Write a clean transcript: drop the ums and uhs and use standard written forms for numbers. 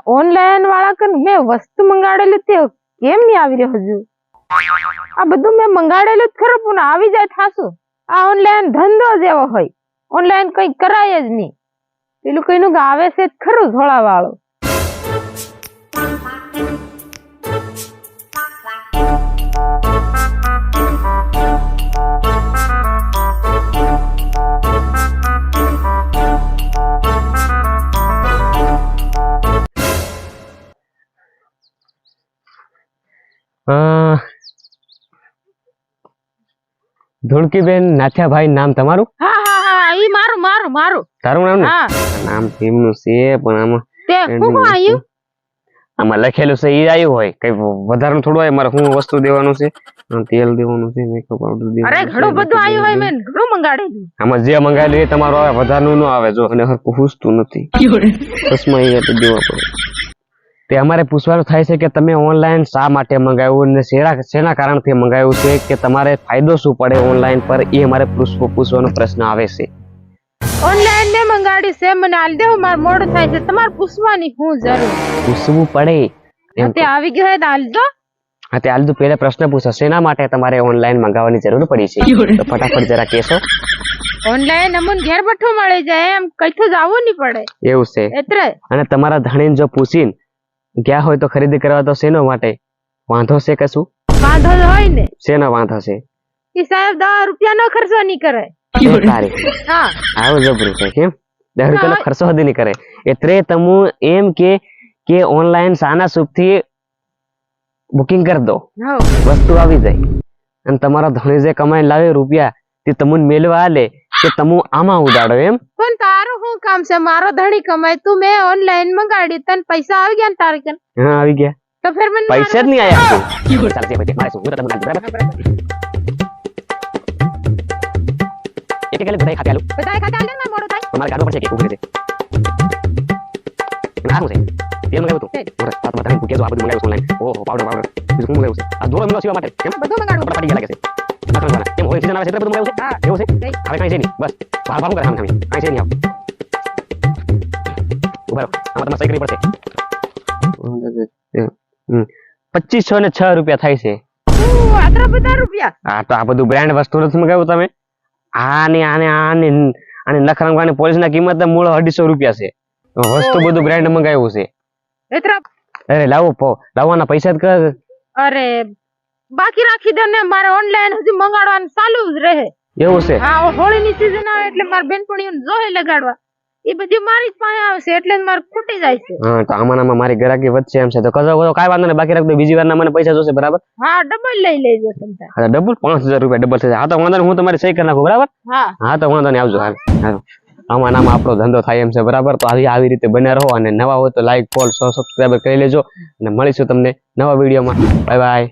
Online વાળા કન મેં વસ્તુ મંગાડેલી તે કેમ નહીં આવી રહ્યો હજુ? આ બધું મેં મંગાડેલું જ ખરું પણ આવી જાય થાશું. આ ઓનલાઈન ધંધો જેવો હોય, ઓનલાઈન કઈ કરાય જ નહીં. પેલું કઈનું આવે છે જ ખરું ધોળા વાળું. ધોળકીબેન નાથિયાભાઈ નામ તમારું? હા હા હા ઈ મારું તારું નામ ને? હા નામ તેમનું છે પણ આમાં તે શું આવ્યું? આમાં લખેલું છે ઈ આવ્યું હોય કઈ વધારાનું થોડું હોય. મારે હું વસ્તુ દેવાનું છે, તેલ દેવાનું છે, મેકઅપ પાવડર દેવાનું. અરે ઘણું બધું આવ્યું હોય, મેં ઘણું મંગાડેલું. આમાં જે મંગાવેલું એ તમારું આવે, વધારાનું ન આવે. જો અને હરખું પૂછતું નથી, ચશ્મા એ તો દેવા પડે. તે અમારે પૂછવાનું થાય છે કે તમે ઓનલાઈન શા માટે મંગાવ્યું ને શેના કારણથી મંગાવ્યું છે, કે તમારે ફાયદો શું પડે ઓનલાઈન પર, એ અમારે પૂછવાનો પ્રશ્ન આવે છે. ઓનલાઈન ને મંગાડી છે, મને આલ દેવો, માર મોડું થાય છે. તમારે પૂછવાની શું જરૂર? પૂછવું પડે એમ. તે આવી ગયો હે તો આલ દો. હા તે આલ દો. પહેલા પ્રશ્ન પૂછો, શેના માટે તમારે ઓનલાઈન મંગાવવાની જરૂર પડી છે, તો ફટાફટ જરા કહેશો. ઓનલાઈન અમને ઘેર બેઠું મળી જાય, એમ કઈથી જવું નહીં પડે એવું છે. એટલે અને તમારા ધણીને જો પૂછીને ગયા હોય તો ખરીદી કરવા તો શેનો માટે વાંધો છે? કશું વાંધો હોય ને? શેનો વાંધો છે? ઈ સાહેબ 10 રૂપિયાનો ખર્ચો નહીં કરે. હા આવું જબરું છે. કેમ 10 રૂપિયાનો ખર્ચો હદી નહીં કરે? એટલે તમે એમ કે ઓનલાઈન સાના સુખથી બુકિંગ કરી દો, વસ્તુ આવી જાય, અને તમારો ધણી જે કમાઈને લાવે રૂપિયા તે તમને મેળવા આલે કે તમે આમાં ઉડાડો એમ. પણ તારું શું કામ છે? મારો ધણી કમાય, તું મેં ઓનલાઈન મંગાડી, તને પૈસા આવી ગયા ને તારે કે? હા આવી ગયા. તો ફેર મને પૈસા જ નહીં આયા. ચાલ જે પછી મારે શું હું તમને બરાબર એક ગલે બધાય ખાતે આલું, બધાય ખાતે આલે ને મોડું થાય. તમારે કાઢવું પડશે કે ઉભરે છે ના હું છે તેલ મંગાવ્યું તું મોરે પાત માં ધણી કે જો આ બધું મંગાવ્યું ઓનલાઈન. ઓહો પાવડર બીજું શું મંગાવ્યું છે? આ દોરો મિલો સીવા માટે કેમ બધું મંગાડું પડી ગયા લાગે છે. કેમ હોય સીઝન આવે છે એટલે બધું મંગાવ્યું છે? હા એવું છે. હવે કાઈ છે નહીં, બસ ભાર ભાર કરે આમ કાઈ છે નહીં. આવ ઉભા આમાં તમારે સહી કરવી પડશે. 2506 રૂપિયા થાય છે. આટલા બધા રૂપિયા? હા તો આ બધું બ્રાન્ડ વસ્તુ નથી મંગાવ્યું તમે? આને નખરંગવાની પોલીસ ના કિંમત મૂળ 250 રૂપિયા છે. વસ્તુ બધું બ્રાન્ડ મંગાવ્યું છે. અરે લાવવાના પૈસા જ કર. અરે બાકી રાખી દે ને, મારે ઓનલાઈન હજી મંગાડવાનું ચાલુ જ રહે. એવું છે? હા હોળીની સીઝન આવે એટલે મારે બેનપણીઓને જોહે લગાડવા, એ બધી મારી જ પાસે આવશે એટલે મારે ખૂટી જાય છે. હા તો આમાં મારી ગ્રાહકી વધશે એમ છે તો કજો કાઈ વાંધો નહીં, બાકી રાખ દો. બીજી વાર ના મને પૈસા જોશે બરાબર? હા ડબલ લઈ લેજો તમે. હા ડબલ 5000 રૂપિયા ડબલ થશે. હા તો વાંધો નહીં, હું તમારી સહી કરી નાખું બરાબર? હા તો વાંધો નહીં, આવજો. હાલ આમાં આપણો ધંધો થાય એમ છે બરાબર? તો આવી રીતે બન્યા રહો, અને નવા હોય તો લાઈક ફોલો સબસ્ક્રાઇબ કરી લેજો, અને મળીશું તમને નવા વિડીયોમાં. Bye bye.